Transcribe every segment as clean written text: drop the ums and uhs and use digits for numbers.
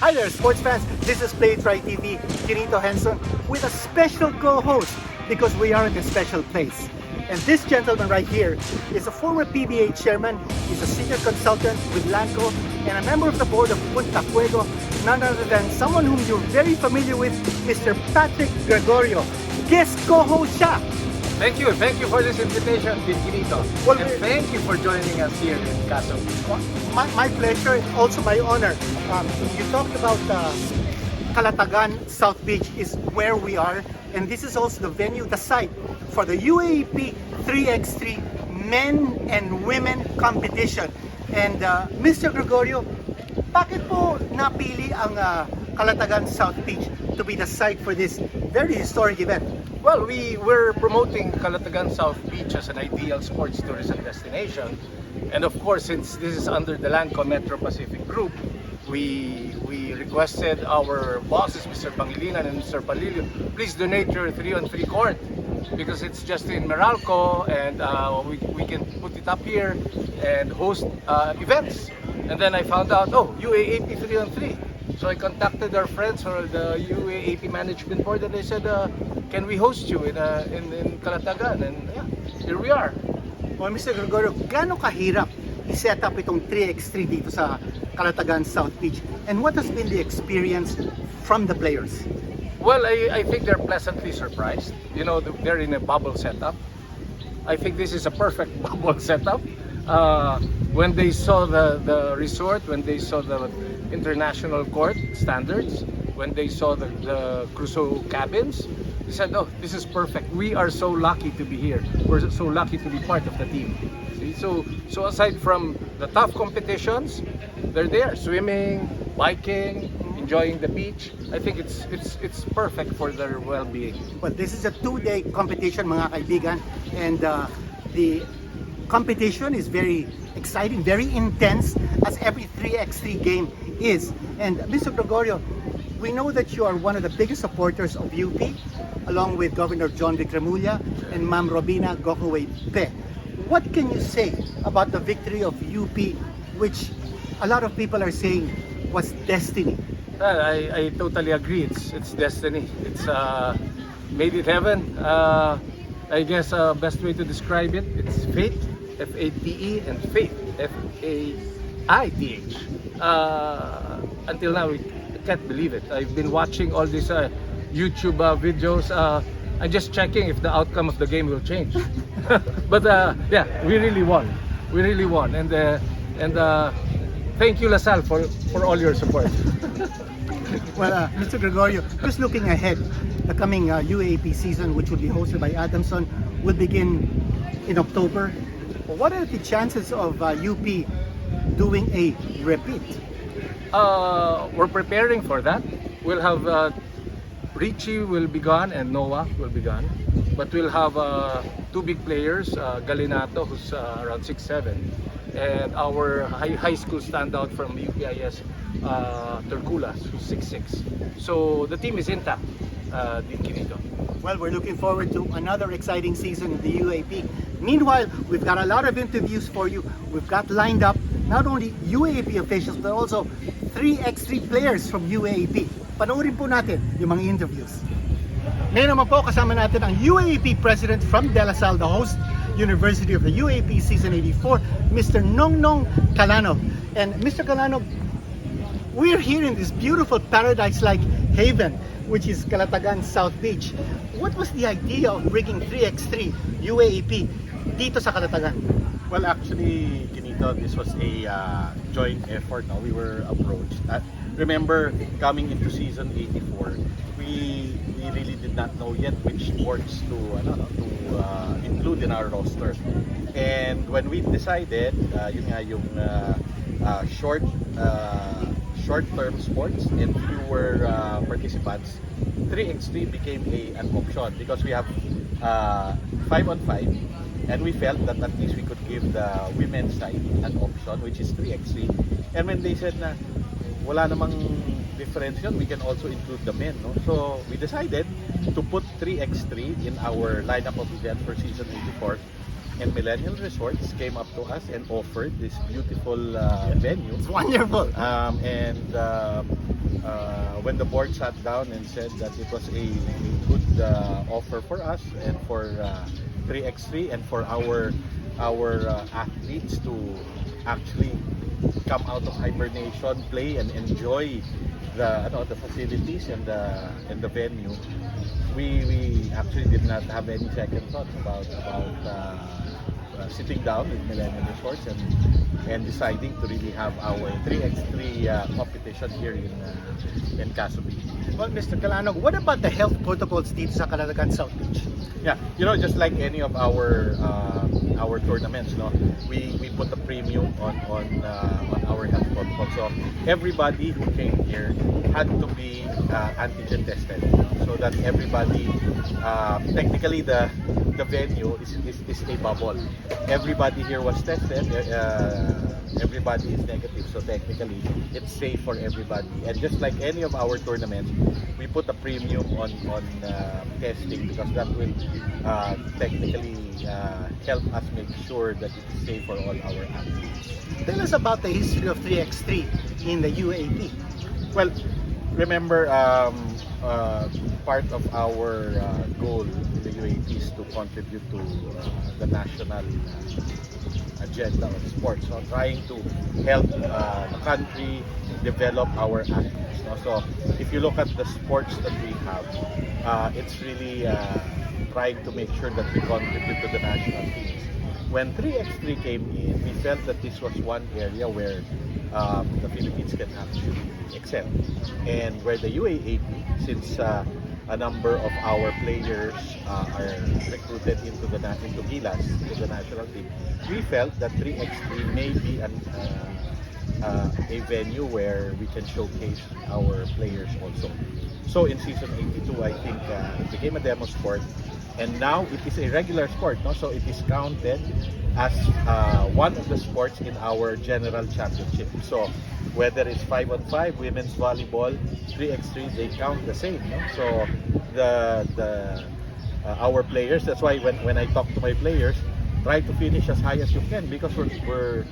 Hi there, sports fans. This is PlayitRight TV, Kinito Henson, with a special co-host because we are in a special place. And this gentleman right here is a former PBA chairman, he's a senior consultant with Lanco, and a member of the board of Punta Fuego, none other than someone whom you're very familiar with, Mr. Patrick Gregorio. Guest co-host siya. Thank you for this invitation, Kinito. Well, and thank you for joining us here in Caso. My pleasure, and also my honor. You talked about Calatagan South Beach is where we are, and this is also the venue, the site for the UAAP 3x3 Men and Women Competition. And Mr. Gregorio, bakit po napili ang Calatagan South Beach to be the site for this very historic event? Well, we're promoting Calatagan South Beach as an ideal sports tourism destination. And of course, since this is under the Lanco Metro Pacific Group, we requested our bosses, Mr. Pangilinan and Mr. Palilio, please donate your 3-on-3 court because it's just in Meralco, and we can put it up here and host events. And then I found out, UAAP 3-on-3. So I contacted our friends or the UAAP management board, and they said, can we host you in Calatagan? And yeah, here we are. Well, Mr. Gregorio, gaano kahirap i-set up itong 3x3 dito sa Calatagan South Beach? And what has been the experience from the players? Well, I think they're pleasantly surprised. You know, they're in a bubble setup. I think this is a perfect bubble setup. When they saw the resort, when they saw the international court standards, when they saw the Crusoe cabins, they said, oh, this is perfect. We are so lucky to be here. We're so lucky to be part of the team. See? So aside from the tough competitions, they're there swimming, biking, enjoying the beach. I think it's perfect for their well-being. Well, this is a 2-day competition, mga kaibigan, and the competition is very exciting, very intense, as every 3x3 game is. And Mr. Gregorio, we know that you are one of the biggest supporters of UP, along with Governor John Vicremulla and Ma'am Robina Gocowe-Pe. What can you say about the victory of UP, which a lot of people are saying was destiny? I totally agree. It's destiny. It's made in heaven. I guess best way to describe it, it's fate, F-A-T-E, and faith, F-A-I-T-H. Until now, I can't believe it. I've been watching all these YouTube videos. I'm just checking if the outcome of the game will change. But yeah, we really won. We really won. And thank you, LaSalle, for all your support. Well, Mr. Gregorio, just looking ahead, the coming UAAP season, which will be hosted by Adamson, will begin in October. What are the chances of UP doing a repeat? We're preparing for that. We'll have Richie will be gone and Noah will be gone. But we'll have 2 big players, Galinato, who's around 6'7", and our high school standout from UPIS, Terculas, who's 6'6". So the team is intact, Kinito. Well, we're looking forward to another exciting season in the UAAP. Meanwhile, we've got a lot of interviews for you. We've got lined up not only UAAP officials, but also 3x3 players from UAAP. Panoorin po natin yung mga interviews. Ngayon naman po, kasama natin ang UAAP President from De La Salle, the host University of the UAAP Season 84, Mr. Nongnong Calanov. And Mr. Calanov, we're here in this beautiful paradise-like haven, which is Calatagan South Beach. What was the idea of bringing 3x3 UAAP dito sa Calatagan? Well, actually, Kinito, this was a joint effort. No? We were approached. Remember, coming into season 84, we really did not know yet which sports to include in our roster. And when we decided, yun nga yung short-term sports and fewer participants, 3x3 became an option because we have 5-on-5, and we felt that at least we could give the women's side an option, which is 3x3. And when they said na wala namang difference yun, we can also include the men. No? So we decided to put 3x3 in our lineup of events for season 84. And Millennial Resorts came up to us and offered this beautiful venue. It's wonderful. when the board sat down and said that it was a good offer for us and for 3x3 and for our athletes to actually come out of hibernation, play and enjoy the facilities and the venue, we actually did not have any second thoughts about sitting down with Millennium Resorts and deciding to really have our 3x3 competition here in Casobe. Well, Mr. Calanog, what about the health protocols dito sa Calatagan South Beach? Yeah, just like any of our tournaments, no, we put a premium on our health protocol. So everybody who came here had to be antigen tested, so that everybody, technically the venue is a bubble. Everybody here was tested. Everybody is negative, so technically it's safe for everybody. And just like any of our tournaments, we put a premium on testing, because that will technically help us make sure that it is safe for all our athletes. Tell us about the history of 3x3 in the UAAP. Well, remember, part of our goal in the UAAP is to contribute to the national agenda of sports, so trying to help the country develop our athletes. So if you look at the sports that we have, it's really trying to make sure that we contribute to the national teams. When 3x3 came in, we felt that this was one area where the Philippines can actually excel, and where the UAAP, since a number of our players are recruited into Gilas, into the national team, we felt that 3x3 may be a venue where we can showcase our players also. So in season 82, I think it became a demo sport, and now it is a regular sport, no? So it is counted as one of the sports in our general championship. So whether it's 5-on-5, women's volleyball, 3x3, they count the same, no? So our players, that's why when I talk to my players, try to finish as high as you can, because we're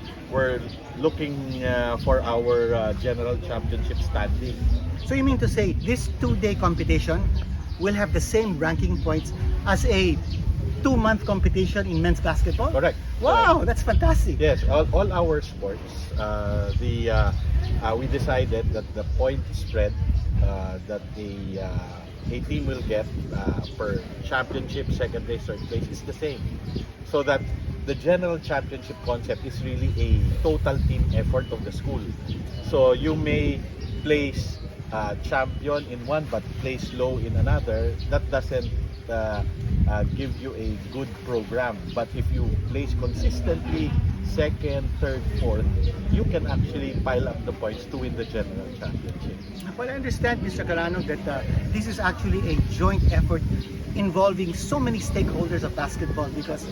looking for our general championship standing. So you mean to say this 2-day competition will have the same ranking points as a 2-month competition in men's basketball? Correct. Wow, Correct. that's fantastic. Yes, all our sports, we decided that the point spread that a team will get per championship, second place, third place is the same. So that the general championship concept is really a total team effort of the school. So you may place champion in one but place low in another. That doesn't give you a good program. But if you place consistently second, third, fourth, you can actually pile up the points to win the general championship. Well, I understand, Mr. Carano, that this is actually a joint effort involving so many stakeholders of basketball, because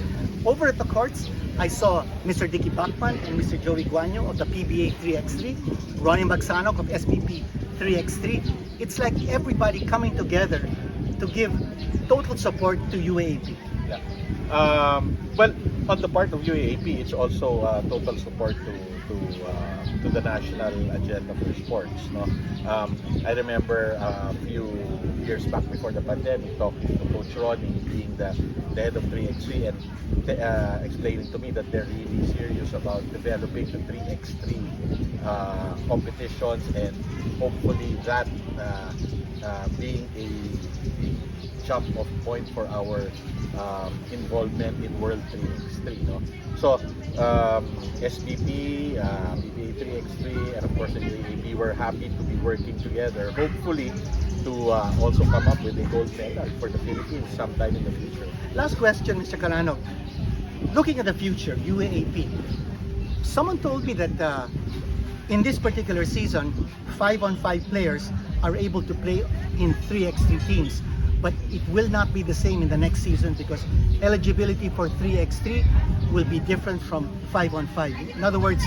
over at the courts, I saw Mr. Dicky Bachman and Mr. Joey Guanyo of the PBA 3x3, Ronnie Magsanok of SPP 3x3. It's like everybody coming together to give total support to UAAP. Yeah. Well, on the part of UAAP, it's also total support to the national agenda for sports. No, I remember a few years back before the pandemic, talking to Coach Ronnie, being the head of 3x3, and explaining to me that they're really serious about developing the 3x3 competitions, and hopefully that being a jump off point for our involvement in World 3x3. No? So SPP, PBA 3x3, and of course the UAAP, we're happy to be working together, hopefully to also come up with a gold medal for the Philippines sometime in the future. Last question, Mr. Carano. Looking at the future, UAAP, someone told me that in this particular season, 5-on-5 players are able to play in 3x3 teams, but it will not be the same in the next season, because eligibility for 3x3 will be different from 5-on-5. In other words,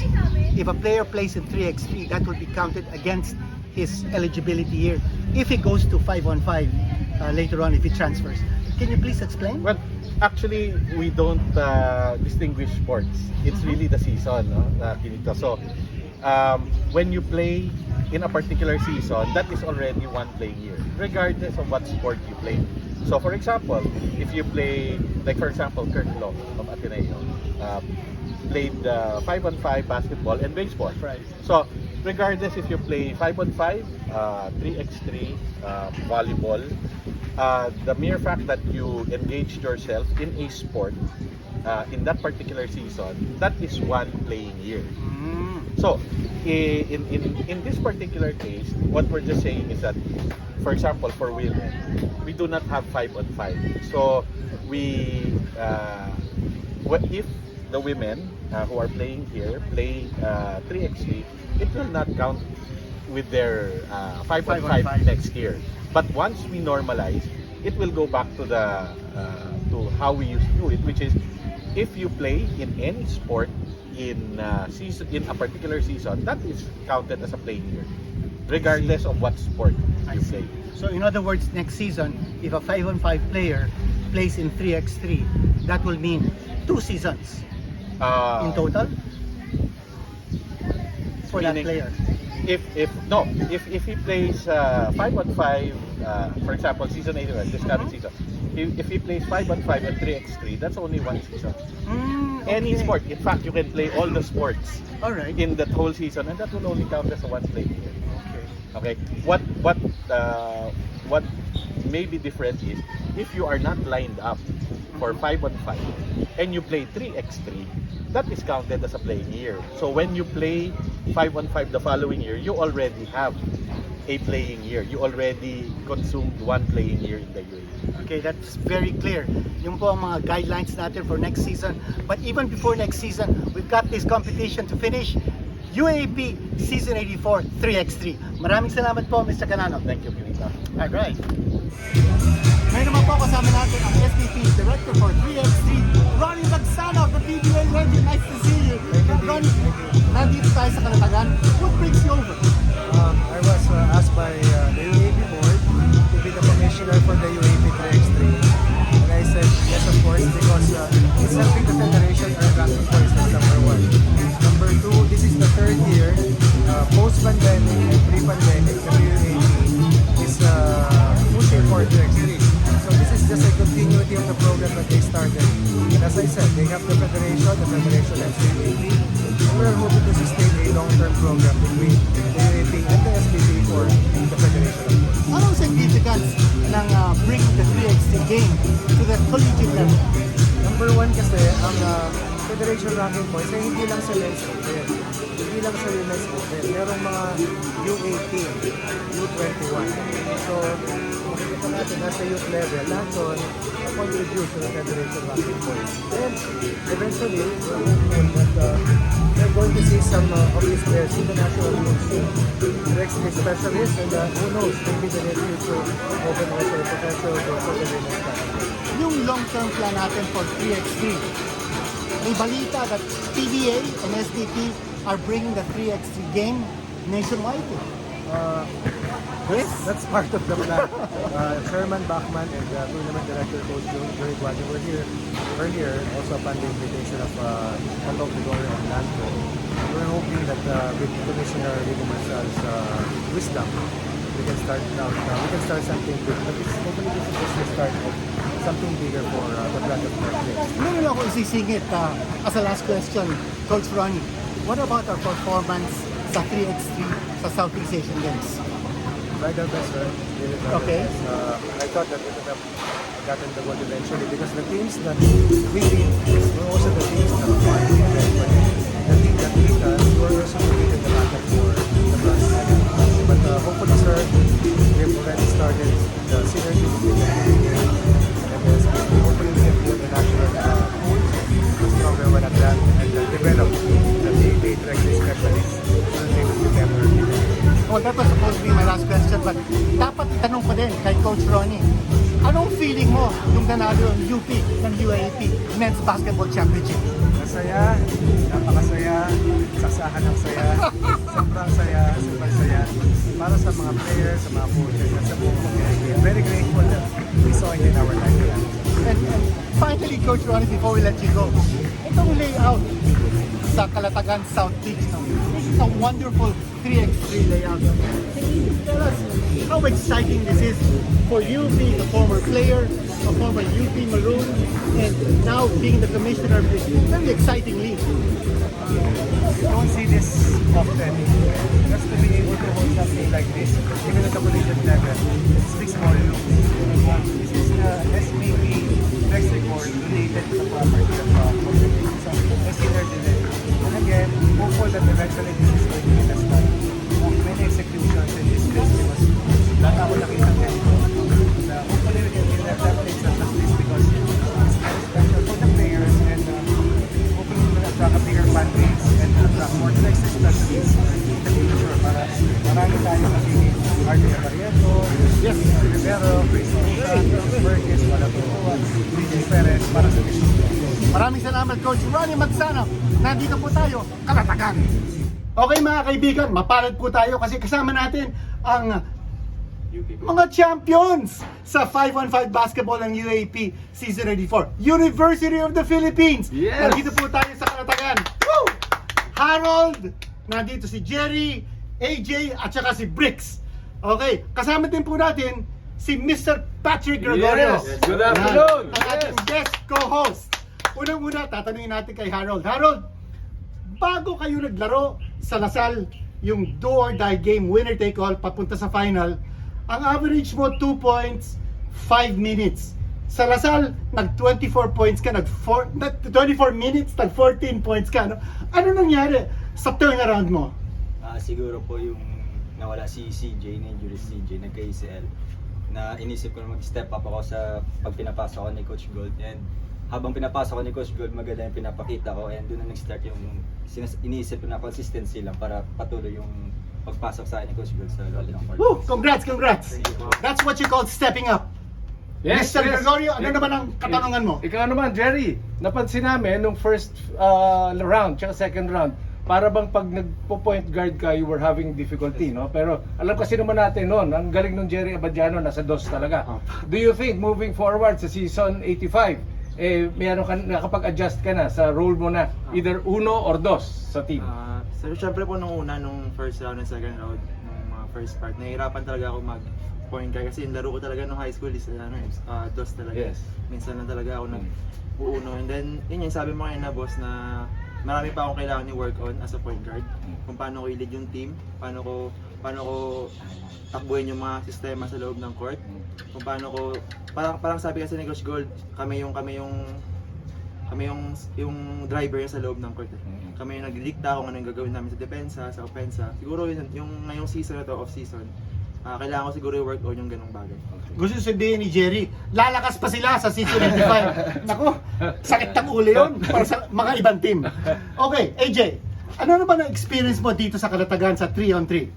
if a player plays in 3x3, that will be counted against his eligibility year if he goes to 5-on-5 later on, if he transfers. Can you please explain? Well, actually, we don't distinguish sports. It's really the season, no? Pinito. So, when you play in a particular season, that is already one playing year, regardless of what sport you play. So for example, if you play, like for example, Kirk Long of Ateneo, played 5-on-5 basketball and baseball. Right. So regardless if you play 5-on-5, 3x3, volleyball, the mere fact that you engaged yourself in a sport in that particular season, that is one playing year. So in this particular case, what we're just saying is that, for example, for women, we do not have 5-on-5. So what if the women who are playing here play 3x3, it will not count with their 5-on-5 next year. But once we normalize, it will go back to the to how we used to do it, which is if you play in any sport in a particular season, that is counted as a playing year, regardless of what sport you play. So in other words, next season, if a 5-on-5 player plays in 3x3, that will mean 2 seasons in total for that player. If he plays 5-on-5, for example, season 81, this coming season, if he plays 5-on-5 and 3x3, that's only one season. Any sport, in fact, you can play all the sports in that whole season, and that will only count as a one play year. Okay. What may be different is if you are not lined up for 5-on-5 and you play 3x3, that is counted as a playing year. So when you play 5-on-5 the following year, you already have a playing year. You already consumed one playing year in the UAE. Okay, that's very clear. Yung po ang mga guidelines natin for next season. But even before next season, we've got this competition to finish. UAAP Season 84 3x3. Maraming salamat po, Mr. Canano. Thank you, Pinita. Alright. Ngayon naman po kasama natin ang SVP Director for 3x3, Ronnie Magsano of the PBA Legend. Nice to see you. Ronnie, nandito tayo sa Calatagan. What brings you over? I was asked by the UAAP board to be the commissioner for the UAAP 3x3. And I said yes, of course, because it's helping the federation earn ranking points. That's number 1. Number 2, this is the 3rd year, post-pandemic and pre-pandemic, the UAAP is pushing for 3x3. So this is just a continuity of the program that they started. And as I said, they have the federation has the UAAP. And we're hoping to sustain a long-term program between the UAAP and the SBB for the federation. Anong significance ng bringing the 3x3 game to the collegiate level? Number 1 kasi, ang federation ranking points ay hindi lang sa men's open, hindi lang sa women's open, merong mga U18, U21. So, makikita natin nasa youth level, lahat doon contribute to the federation ranking points. And eventually, we're hopeful that we're going to see some of these players in the national team, directly specialists, and who knows, maybe the near future open also a potential for the women's national. Yung long-term plan natin for 3x3, may balita that PBA and SDP are bringing the 3x3 game nationwide. Yes, that's part of the plan. Chairman Bachman and Tournament Director Coach Joey Guadin were here earlier, also upon the invitation of Atong Gregorio and Lanto. We're hoping that with Commissioner Rigo Marcial's wisdom, we can start something big. But hopefully this is just the start of something bigger for the brand of Netflix. Meron ako isisingit as a last question, Coach Ronnie. What about our performance sa 3x3 sa Southeast Asian Games? Tried our best, sir. Really tried our Okay. best. I thought that we could have gotten the gold eventually because the teams that we beat were also the teams that won eventually. The team that beat us were also competing in the battle for the bronze medal. But hopefully, sir, we have already started the synergy between the PBA and the SBB. Hopefully, we can build a national pool, stronger one at that, and develop the PBA directly specialists so that they will be better. Well, that was supposed to be my last question, but dapat tanong pa din kay Coach Ronnie. Anong feeling mo nung nanalo ang UP ng UAAP Men's Basketball Championship? Masaya, napakasaya, saksahan ng saya, sobrang saya. Para sa mga players, sa mga coaches, at sa buong community. I'm very grateful that we saw it in our lifetime. And finally, Coach Ronnie, before we let you go, itong layout sa Calatagan South Beach. No? This is a wonderful 3x3 layout. Can you tell us how exciting this is for you being a former player, a former UP Maroon, and now being the commissioner of this very exciting league? You don't see this often. Just to be able to hold something like this, even at the collegiate level, speaks volumes. This is the SPP next record related to the property of so let's see their delay. And again, hopeful that eventually this is going to be the start of many executions in this place because lahat ako nakita ganito. Hopefully we can give them that place such as this because it's very special for the players and hopefully we will attract a bigger fan base and attract more Texas specialists in the future para marami tayo magiging RJ Barrieto, Yes. Rivero, Chris Osan, Burgess, Walaputua, DJ Perez para sa mission. Maraming salamat, Coach Ronnie Magsano. Nandito po tayo, Calatagan. Okay mga kaibigan, mapalad po tayo kasi kasama natin ang mga champions sa 5-on-5 basketball ng UAAP Season 84. University of the Philippines. Yes. Nandito po tayo sa Calatagan. Woo! Harold, nandito si Jerry, AJ, at saka si Bricks. Okay, kasama din po natin si Mr. Patrick Gregorio. Yes. Good afternoon. Ang ating guest co-host. Unang-una, tatanungin natin kay Harold. Harold, bago kayo naglaro sa Lasal, yung do or die game, winner take all, papunta sa final, ang average mo 2 points, 5 minutes. Sa Lasal, nag-24 points ka, 24 minutes, nag-14 points ka. Ano nangyari sa turnaround mo? Siguro po yung nawala si CJ, na-injury si CJ, nagka-ACL, na inisip ko na mag-step up ako sa pag pinapasok ko ni Coach Gold. And habang pinapasok ko ni Coach Gold, maganda yung pinapakita ko, and doon na nag-start yung iniisip ko na consistency lang para patuloy yung pagpasok sa akin ni Coach Gold sa loob ng court. Woo! Congrats, congrats! That's what you call stepping up. Yes, Mr. yes. Gregorio, ano naman ang katanungan mo? Ikaw naman, Jerry. Napansin namin nung first round, tsaka second round, para bang pag nagpo-point guard ka, you were having difficulty, no? Pero alam kasi naman natin noon, ang galing nung Jerry Abadiano, nasa dos talaga. Do you think moving forward sa season 85, mayroon ka, nakapag-adjust ka na sa role mo na either uno or dos sa team? So syempre po nung first round and second round, nung first part, nahihirapan talaga ako mag-point guard kasi yung laro ko talaga nung high school is dos talaga. Yes. Minsan lang talaga ako nag-uuno. And then, yun yung sabi mo kanina, boss, na marami pa akong kailangan i-work on as a point guard. Kung paano ko i-lead yung team, paano ko takbuhin yung mga sistema sa loob ng court. Kung paano ko, parang sabi kasi ni Coach Gold, kami yung driver sa loob ng court. Kami yung nagdidikta kung ano yung gagawin namin sa depensa, sa opensa. Siguro yung ngayong season na to, off season, kailangan ko siguro i-work on yung ganong bagay. Gusto sabihin ni Jerry, lalakas pa sila sa season 85. Naku, sakit ng ulo yun para sa mga ibang team. Okay, AJ, ano naman ang experience mo dito sa Calatagan sa 3-on-3?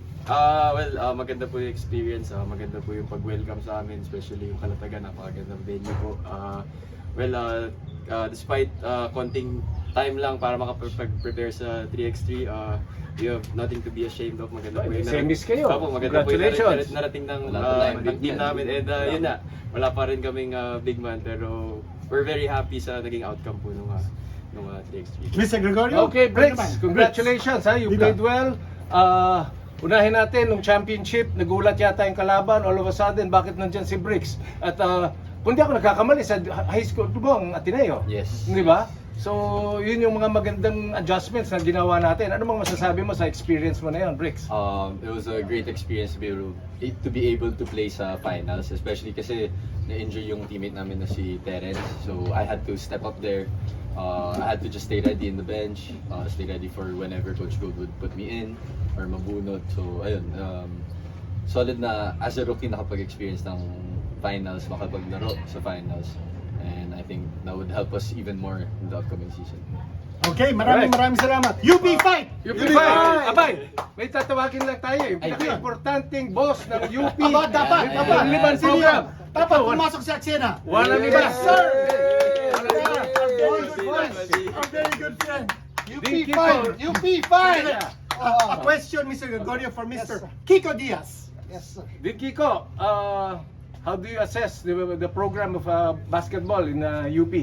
Maganda po yung experience, maganda po yung pag-welcome sa amin, especially yung Calatagan, napakagandang venue po. Despite konting time lang para makapag-prepare sa 3x3, you have nothing to be ashamed of. Maganda po yung semis kayo. maganda po yung Congratulations. narating ng team namin. And yun na, wala pa rin kaming big man, pero we're very happy sa naging outcome po nung 3x3. Mr. Gregorio? Okay, ano Bricks, naman? congratulations ha, you Dito. played well. Unahin natin nung championship, nagulat yata yung kalaban, all of a sudden, bakit nandyan si Bricks? At kung di ako nagkakamali sa high school, diba ang Ateneo? Yes. Di ba? So, yun yung mga magandang adjustments na ginawa natin. Ano bang masasabi mo sa experience mo na yun, Bricks? It was a great experience to be able to play sa finals, especially kasi na-injure yung teammate namin na si Terence. So I had to step up there. I had to just stay ready in the bench, stay ready for whenever Coach Gold would put me in or mabunot. So ayun, solid na as a rookie nakapag-experience ng finals, makapaglaro sa finals. And I think that would help us even more in the upcoming season. Okay, maraming salamat. UP fight! UP fight! Abay! May tatawagin lang tayo eh. Pinaka-importanting boss ng UP. Dapat. Liban Sino program. yan? Dapat pumasok sa eksena. Walang iba. Yes, sir! A very good friend. UP fight! UP fight! A question, Mr. Gregorio, for Mr. Kiko Diaz. Yes, sir. Din Kiko, how do you assess the program of basketball in UP?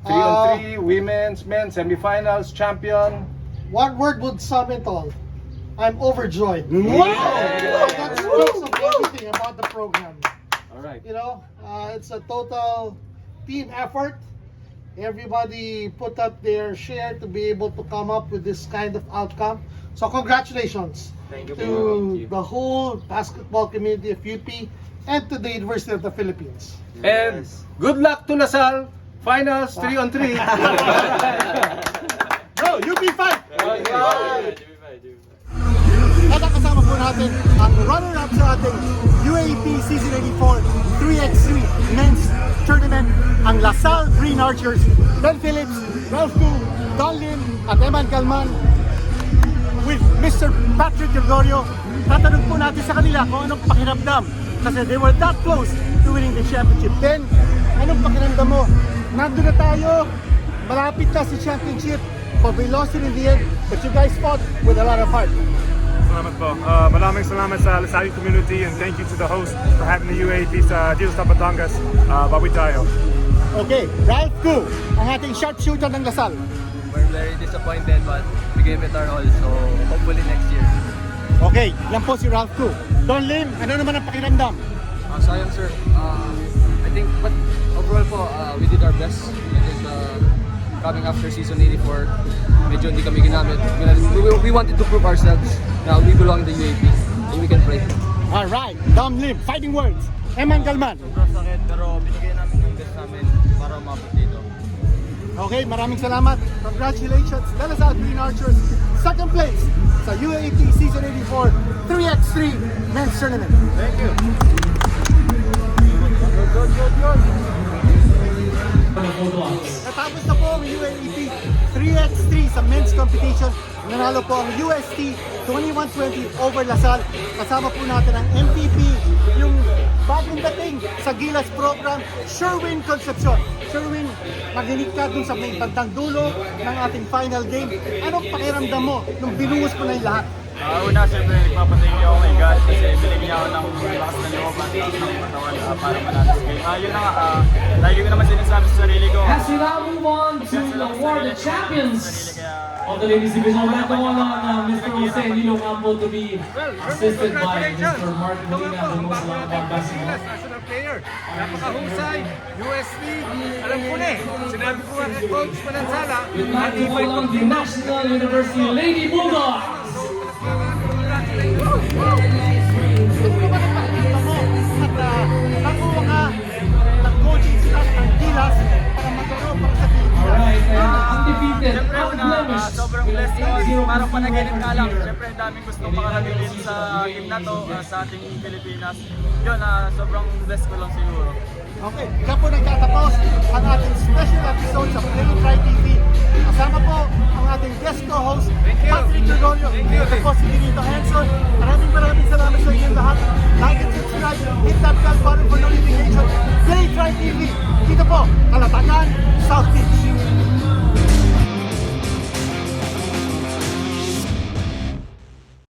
3-on-3, women's, men, semifinals, champion. One word would sum it all. I'm overjoyed. Wow! That speaks of everything about the program. All right. You know, it's a total team effort. Everybody put up their share to be able to come up with this kind of outcome. So congratulations to the whole basketball community of UP and to the University of the Philippines. And good luck to Lasal. Finals 3-on-3. Go, UP5! At ang kasama po natin ang runner-up sa ating UAAP Season 84 3x3 Men's Tournament, ang Lasal Green Archers, Ben Phillips, Ralph Gu, Don Lim, at Eman Calman with Mr. Patrick Gregorio. Tatanong po natin sa kanila kung anong pakiramdam kasi they were that close to winning the championship. Ben, anong pakiramdam mo? Nandun na tayo, malapit na si championship, but we lost it in the end, but you guys fought with a lot of heart. Salamat po. Maraming salamat sa Lasal community and thank you to the host for having the UAAP sa dito sa Batangas. Bawi tayo. Okay, Ralph Gu, ang ating sharpshooter ng Lasal. We're very disappointed but we gave it our all, so hopefully next year. Okay, yan po si Ralph Gu. Don Lim, ano naman ang pakiramdam? Sayang sir, I think but overall po, we did our best. I think coming after season 84, medyo hindi kami ginamit. We wanted to prove ourselves na we belong in the UAP and we can play. Alright, Don Lim, fighting words. Eman Calman. Sobrang sakit pero binigay namin yung best namin para umabot dito. Okay, maraming salamat. Congratulations, the Lasal Green Archers. Second place sa UAAP Season 84 3x3 Men's Tournament. Thank you. Good. Natapos na po ang UAAP 3x3 sa men's competition. Nanalo po ang UST 2120 over Lasal. Kasama po natin ang MVP, yung bagong dating sa Gilas program, Sherwin Concepcion. Sherwin, maginig ka dun sa may bandang dulo ng ating final game. Anong pakiramdam mo nung binuhos mo na yung lahat? Una, siyempre, nagpapatingin ako kay God kasi binigyan niya ako ng lakas ng loob at ng katawan para manalas game. Yun na nga, lagi ko naman sinasabi sa sarili ko. As we now move on to award the champions of the ladies division, we're going on Mr. Jose Lilo Campo to be assisted by Mr. Mark Molina, who knows a lot about basketball. National player. Napakahusay. UST. Alam ko na eh. Sinabi ko nga kay Coach Manansala. We'd like to welcome the National University Lady Bulldogs. Ano ba ang pakiramdam mo? At ako nga nag-coaching staff ng Gilas para magkaroon para sa Pilipinas. Alright, undefeated, Siyempre, unblemished, sobrang with a blessed ako. 3-0 Parang panaginip ka lang. Siyempre, daming gustong makarating din sa game na to, sa ating Pilipinas. Yun, sobrang blessed ko lang siguro. Okay, kaya po nagtatapos ang ating special episode sa PlayitRight TV. Kasama po ang ating guest co-host, Patrick Gregorio. Ito po si Benito Henson. Maraming salamat sa inyo lahat. Like and subscribe, hit that bell button for notification. PlayitRight TV. Dito po, Calatagan, South Beach.